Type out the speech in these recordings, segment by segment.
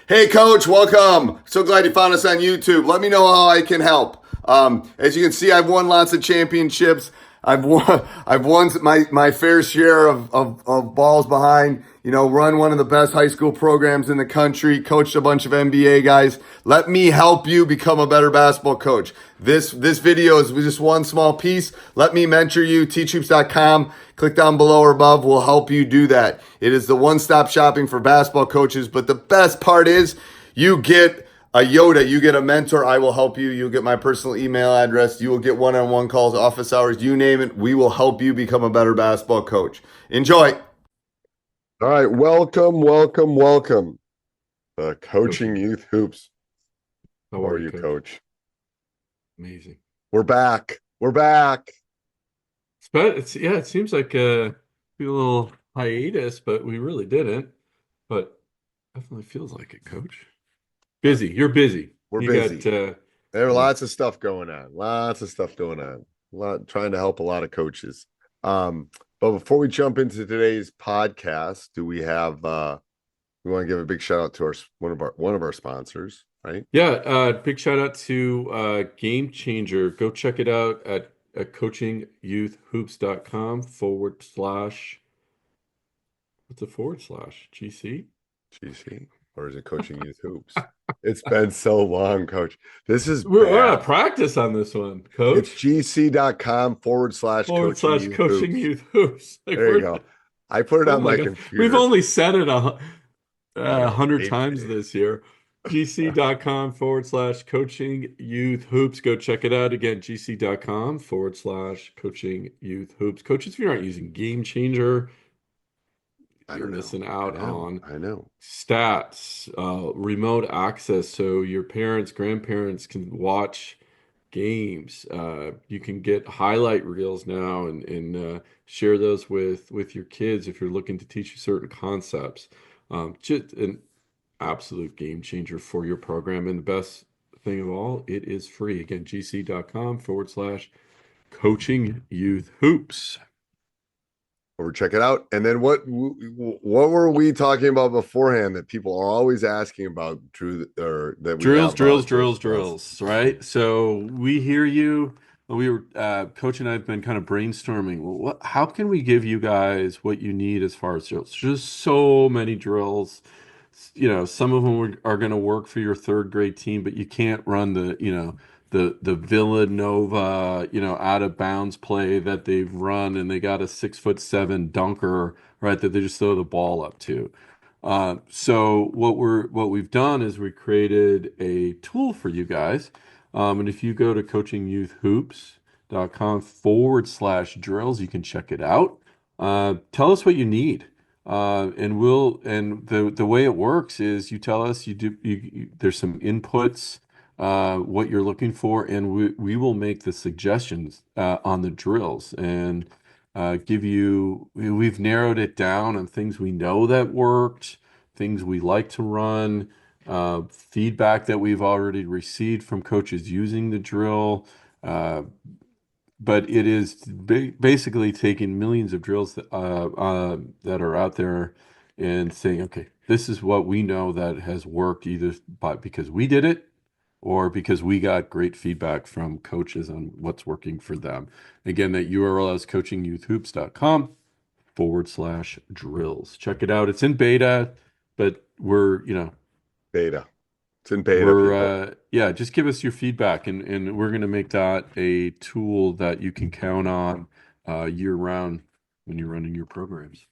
Hey, Coach, welcome. So glad you found us on YouTube. Let me know how I can help. As you can see, I've won lots of championships. I've won my fair share of balls behind. Run one of the best high school programs in the country. Coached a bunch of NBA guys. Let me help you become a better basketball coach. This video is just one small piece. Let me mentor you. Teachhoops.com. Click down below or above. We'll help you do that. It is the one-stop shopping for basketball coaches. But the best part is you get a Yoda, you get a mentor. I will help you. You'll get my personal email address. You will get one-on-one calls, office hours, you name it. We will help you become a better basketball coach. Enjoy. All right. Welcome. Coaching Coaching. Youth Hoops. How How are are you, you, Coach? Coach? Amazing. We're back. We're back. It seems like a little hiatus, but we really didn't. But definitely feels like it, Coach. Uh, Busy. You're busy. We're You got busy. There are yeah. lots of stuff going on. Lots of stuff going on. A lot trying to help a lot of coaches. But before we jump into today's podcast, do we have we want to give a big shout out to our one of our sponsors, right? Yeah, big shout out to GameChanger. Go check it out at coachingyouthhoops.com / what's a / GC? GC, or is it Coaching Youth Hoops? It's been so long, Coach. This is We're out bad. of practice on this one, It's Coach. gc.com / Coaching / Youth coaching Hoops. youth hoops. Like There you we're go. I put it oh on my my God. We've computer. only said it I know. 100 times this year. gc.com / coaching youth hoops. Go check it out again. gc.com / coaching youth hoops. Coaches, if you're not using Game Changer, I you're don't know. missing I out know. on I know. stats, remote access, so your parents, grandparents can watch games. You can get highlight reels now and share those with your kids if you're looking to teach you certain concepts. Just an absolute game changer for your program. And the best thing of all, it is free. Again, gc.com / coaching youth hoops. Or check it out. And then what were we talking about beforehand that people are always asking about, Drew, or that we Drills, have drills, drills drills, for us? drills, right? So we hear you. We were Coach and I have been kind of brainstorming. Well, how can we give you guys what you need as far as drills? There's just so many drills. Some of them are going to work for your third grade team, but you can't run the Villanova, out of bounds play that they've run, and they got a 6'7" dunker, right, that they just throw the ball up to. So what we've done is we created a tool for you guys. And if you go to coachingyouthhoops.com / drills, you can check it out. Tell us what you need. And the way it works is you tell us there's some inputs, what you're looking for, and we will make the suggestions on the drills and we've narrowed it down on things we know that worked, things we like to run, feedback that we've already received from coaches using the drill. Uh, but it is basically taking millions of drills that are out there and saying, okay, this is what we know that has worked either because we did it or because we got great feedback from coaches on what's working for them. Again, that URL is coachingyouthhoops.com / drills. Check it out. It's in beta, but Beta. It's in beta, people. yeah, just give us your feedback and we're going to make that a tool that you can count on year round when you're running your programs.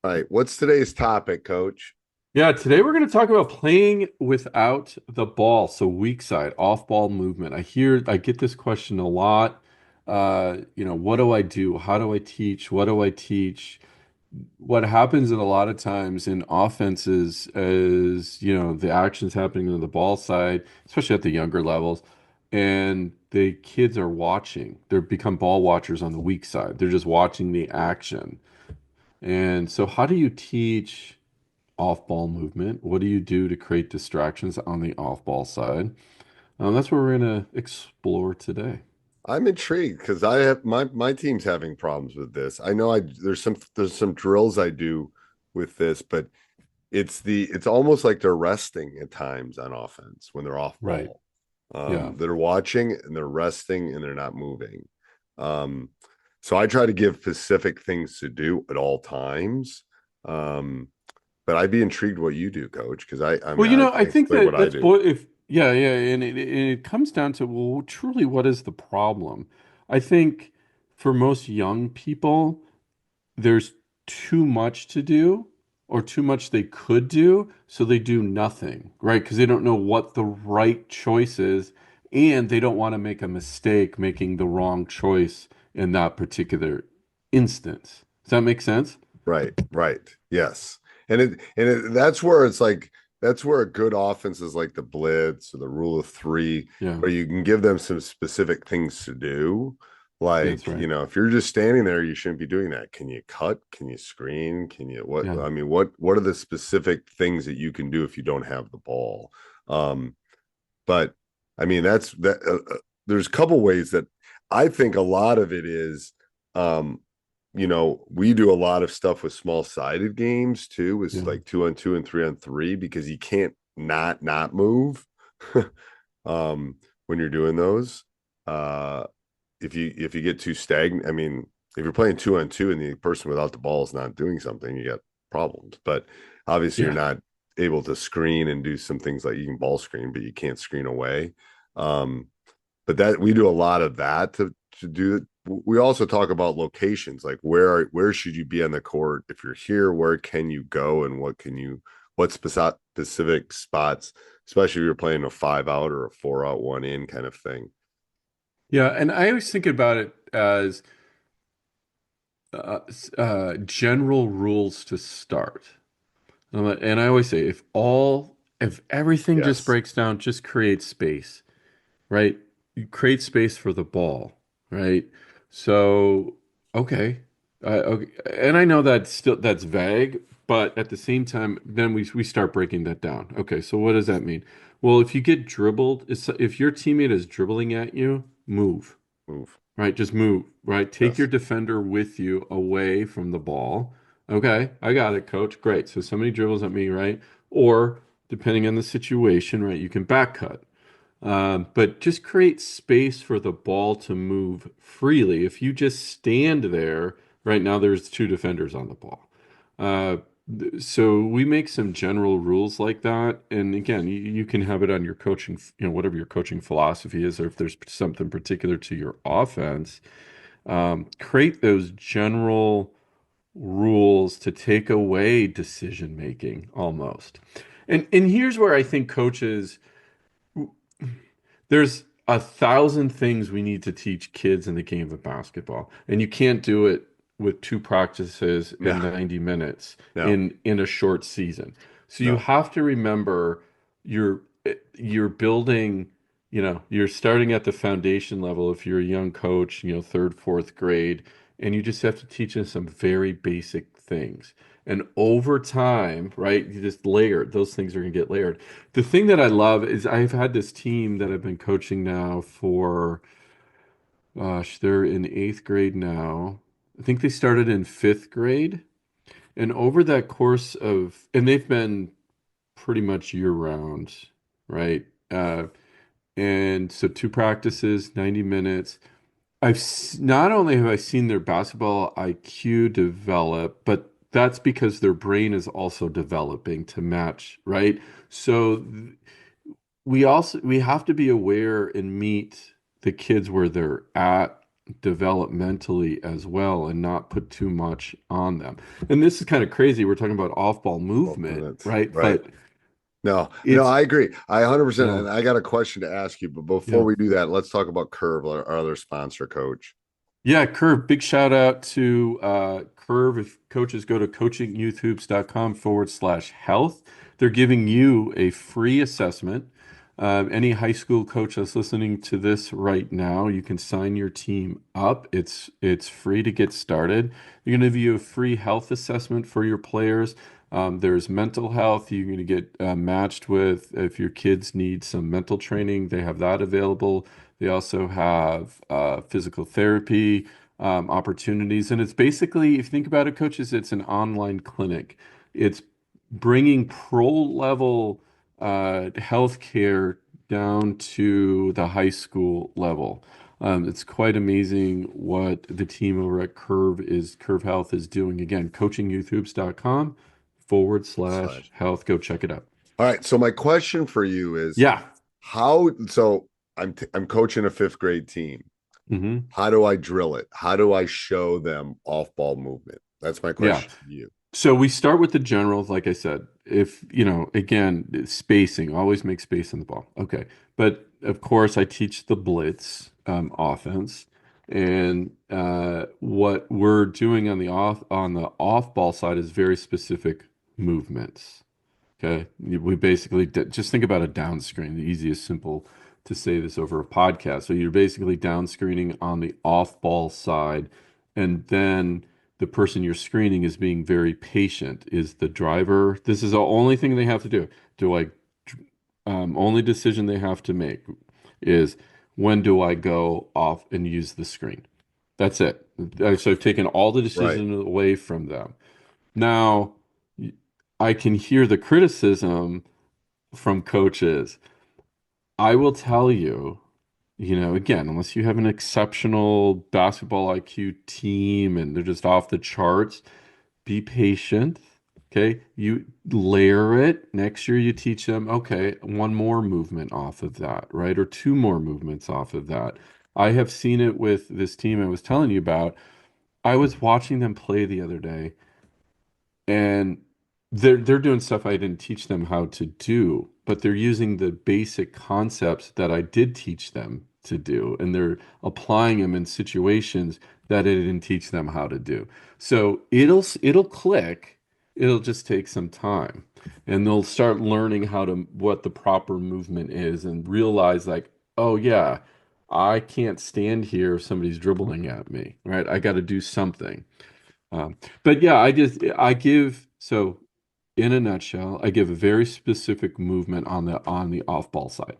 All right. What's today's topic, Coach? Yeah, today we're going to talk about playing without the ball. So weak side, off ball movement. I get this question a lot. What do I do? How do I teach? What do I teach? What happens in a lot of times in offenses is, the action's happening on the ball side, especially at the younger levels, and the kids are watching. They're become ball watchers on the weak side. They're just watching the action. And so how do you teach off-ball movement? What do you do to create distractions on the off-ball side? That's what we're going to explore today. I'm intrigued because I have my team's having problems with this. I know there's some drills I do with this, but it's almost like they're resting at times on offense when they're off Right. ball. Yeah. They're watching and they're resting and they're not moving. Um, so I try to give specific things to do at all times. Um, but I'd be intrigued what you do, coach, because I Well, mean I I can think explain what that I that's do. if yeah, yeah, and it comes down to, well, truly, what is the problem? I think for most young people, there's too much to do or too much they could do, so they do nothing, right? Because they don't know what the right choice is, and they don't want to make a mistake making the wrong choice in that particular instance. Does that make sense? Right, right. Yes. That's where it's like that's where a good offense is like the blitz or the rule of three, Yeah, where you can give them some specific things to do. that's Like, right. if you're just standing there, you shouldn't be doing that. Can you cut? Can you screen? Can you what Yeah. I mean, what are the specific things that you can do if you don't have the ball? But I mean, that's that there's a couple ways that I think a lot of it is um we do a lot of stuff with small sided games too, with Yeah. like 2-on-2 and 3-on-3, because you can't not move when you're doing those. Uh if you get too stagnant, I mean, if you're playing 2-on-2 and the person without the ball is not doing something, you got problems. But obviously you're Yeah. not able to screen and do some things like you can ball screen, but you can't screen away. Um, but that we do a lot of that to do it. We also talk about locations, like where should you be on the court? If you're here, where can you go, and what specific spots, especially if you're playing a 5-out or a 4-out 1-in kind of thing. Yeah, and I always think about it as general rules to start. And I always say, if everything just Yes. breaks down, just create space, right? You create space for the ball, right? So, okay, okay, and I know that's vague, but at the same time, then we start breaking that down. Okay, so what does that mean? Well, if you get dribbled, if your teammate is dribbling at you, move. Move. Right, just move, right? Take your Yes. defender with you away from the ball. Okay, I got it, coach. Great. So somebody dribbles at me, right? Or depending on the situation, right, you can back cut. But just create space for the ball to move freely. If you just stand there, right now there's two defenders on the ball. Uh, so we make some general rules like that. And again, you can have it on your coaching, whatever your coaching philosophy is, or if there's something particular to your offense, create those general rules to take away decision making almost. And here's where I think coaches there's 1,000 things we need to teach kids in the game of basketball, and you can't do it with two practices No. in 90 minutes No. in a short season. So you No. have to remember you're you're building, you're starting at the foundation level if you're a young coach, third, fourth grade, and you just have to teach them some very basic things. And over time, right, you just layer those things are going to get layered. The thing that I love is I've had this team that I've been coaching now for, gosh, they're in eighth grade now. I think they started in fifth grade. And over that course and they've been pretty much year round, right? And so two practices, 90 minutes. Not only have I seen their basketball IQ develop, but that's because their brain is also developing to match, right? So we have to be aware and meet the kids where they're at developmentally as well and not put too much on them. And this is kind of crazy. We're talking about off-ball Well, movement, minutes. right? Right. But No, no, it's I agree. I 100%. yeah, And I got a question to ask you, but before yeah. we do that, let's talk about Curve, our other sponsor, coach. Yeah, Curve. Big shout out to Curve. If coaches go to coachingyouthoops.com/health, they're giving you a free assessment. Any high school coach that's listening to this right now, you can sign your team up. It's free to get started. They're going to give you a free health assessment for your players. There's mental health. You're going to get matched with if your kids need some mental training. They have that available. They also have physical therapy opportunities. And it's basically, if you think about it, coaches, it's an online clinic. It's bringing pro level healthcare down to the high school level. It's quite amazing what the team over at Curve Health is doing. Again, coachingyouthhoops.com forward slash Slash. health. Go check it out. All right. So my question for you is Yeah. so I'm coaching a fifth grade team. Hmm. How do I drill it? How do I show them off ball movement? That's my Yeah. question to you. So we start with the generals, like I said. If, again, spacing, always make space on the ball. Okay. But of course, I teach the blitz offense. And what we're doing on the off ball side is very specific movements. Okay. We basically just think about a down screen, the easiest, simple to say this over a podcast. So you're basically down screening on the off ball side, and then the person you're screening is being very patient. Is the driver, this is the only thing they have to do. Do I, only decision they have to make is when do I go off and use the screen? That's it. So I've taken all the Right. decision away from them. Now, I can hear the criticism from coaches. I will tell you, again, unless you have an exceptional basketball IQ team and they're just off the charts, be patient. Okay. You layer it. Next year, you teach them, okay, one more movement off of that, right? Or two more movements off of that. I have seen it with this team I was telling you about. I was watching them play the other day, and they're doing stuff I didn't teach them how to do, but they're using the basic concepts that I did teach them to do, and they're applying them in situations that I didn't teach them how to do. So it'll click. It'll just take some time, and they'll start learning what the proper movement is, and realize like, oh yeah, I can't stand here if somebody's dribbling at me, right? I got to do something. But yeah, so in a nutshell, I give a very specific movement on the off ball side.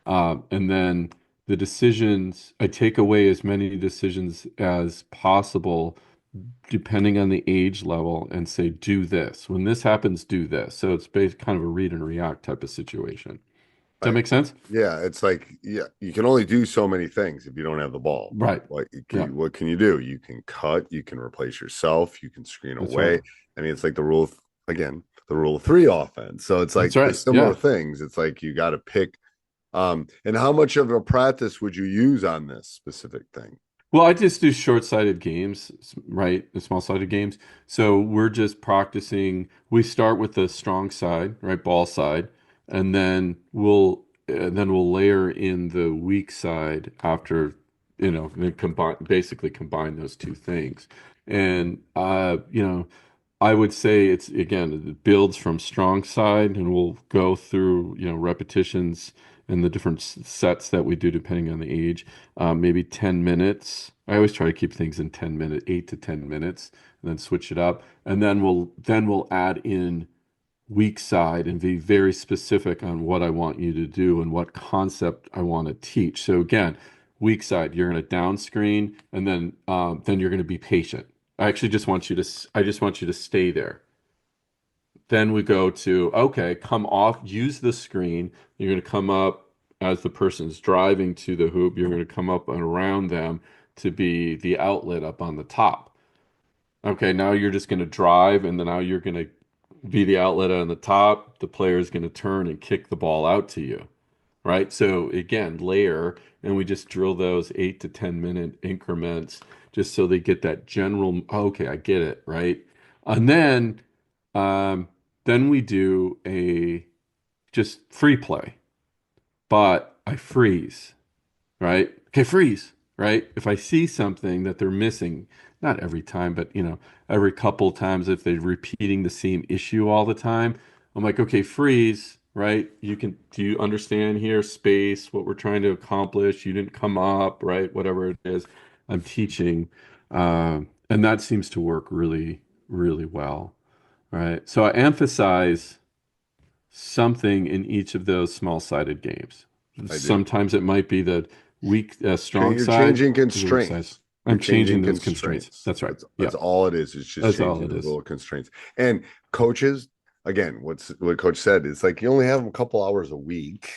And then the decisions, I take away as many decisions as possible depending on the age level and say, do this. When this happens, do this. So it's based kind of a read and react type of situation. Does that Right. make sense? Yeah, it's like you can only do so many things if you don't have the ball. Right. Yeah, What can you do? You can cut, you can replace yourself, you can screen that's right. away. I mean, it's like the rule of three offense. So it's That's like the right. similar Yeah. things. It's like you got to pick. And how much of a practice would you use on this specific thing? Well, I just do short-sighted games, right? The small-sided games. So we're just practicing. We start with the strong side, right? Ball side, and then we'll layer in the weak side after, then basically combine those two things. And I would say it's again, it builds from strong side, and we'll go through, repetitions and the different sets that we do depending on the age. Maybe 10 minutes. I always try to keep things in 10 minutes, 8 to 10 minutes, and then switch it up. And then we'll add in weak side and be very specific on what I want you to do and what concept I want to teach. So again, weak side, you're going to down screen, and then you're going to be patient. I just want you to stay there. Then we go to, okay, come off, use the screen. You're going to come up as the person's driving to the hoop. You're going to come up and around them to be the outlet up on the top. Okay, now you're just going to drive, and then now you're going to be the outlet on the top. The player is going to turn and kick the ball out to you, right? So again, layer, and we just drill those 8 to 10 minute increments just so they get that general, "Oh, okay, I get it, right?" And um, then we do a just free play, but I freeze, right? Okay, freeze, right? If I see something that they're missing, not every time, but every couple times, if they're repeating the same issue all the time, I'm like, okay, freeze, right? Do you understand here? Space, what we're trying to accomplish. You didn't come up, right? Whatever it is I'm teaching. And that seems to work really, really well, right? So I emphasize something in each of those small-sided games. I do. Sometimes it might be the strong You're side, changing the weak side. constraints. You're I'm changing changing those constraints. constraints. That's right. That's Yeah, all it is. It's just that's all changing it the is. little constraints. And coaches, again, what Coach said, it's like you only have them a couple hours a week.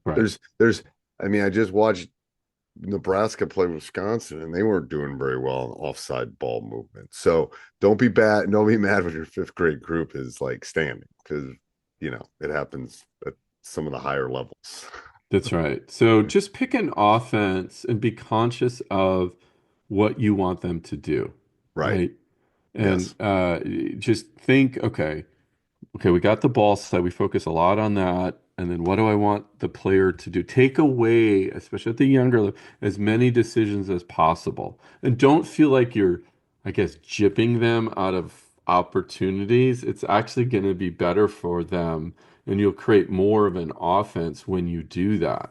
Right. There's I mean, I just watched Nebraska play Wisconsin, and they weren't doing very well in offside ball movement. So don't be mad when your fifth grade group is like standing, because it happens at some of the higher levels. That's right. So just pick an offense and be conscious of what you want them to do, Right. right? And Yes. just think, okay, we got the ball side. We focus a lot on that. And then what do I want the player to do? Take away, especially at the younger level, as many decisions as possible. And don't feel like you're, I guess, gypping them out of opportunities. It's actually going to be better for them. And you'll create more of an offense when you do that.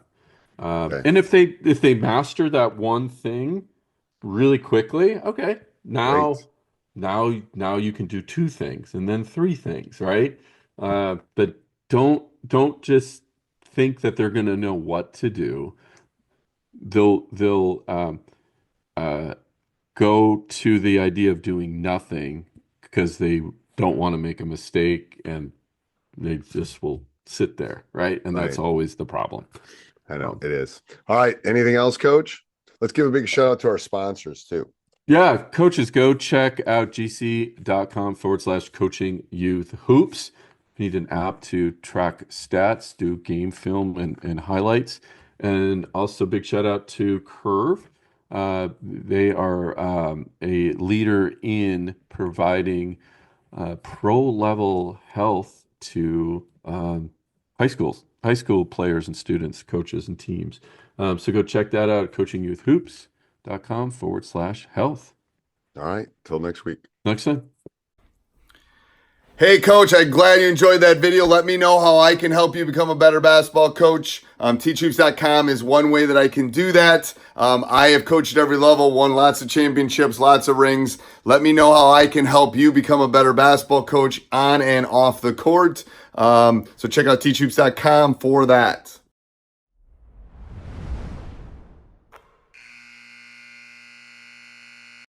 Okay. And if they master that one thing really quickly, okay, Great. now you can do two things and then three things, right? But don't just think that they're going to know what to do. They'll uh, go to the idea of doing nothing because they don't want to make a mistake and they just will sit there, right? And that's Right. always the problem. I know Um, it is. All right. Anything else, Coach? Let's give a big shout out to our sponsors too. Yeah, coaches, go check out gc.com/coaching youth hoops. You need an app to track stats, do game film and highlights. And also, big shout out to Curve. They are a leader in providing pro level health to high school players and students, coaches, and teams. So go check that out, coachingyouthhoops.com/health. All right. Till next week. Next time. Hey, Coach, I'm glad you enjoyed that video. Let me know how I can help you become a better basketball coach. Teachhoops.com is one way that I can do that. I have coached at every level, won lots of championships, lots of rings. Let me know how I can help you become a better basketball coach on and off the court. So check out teachhoops.com for that.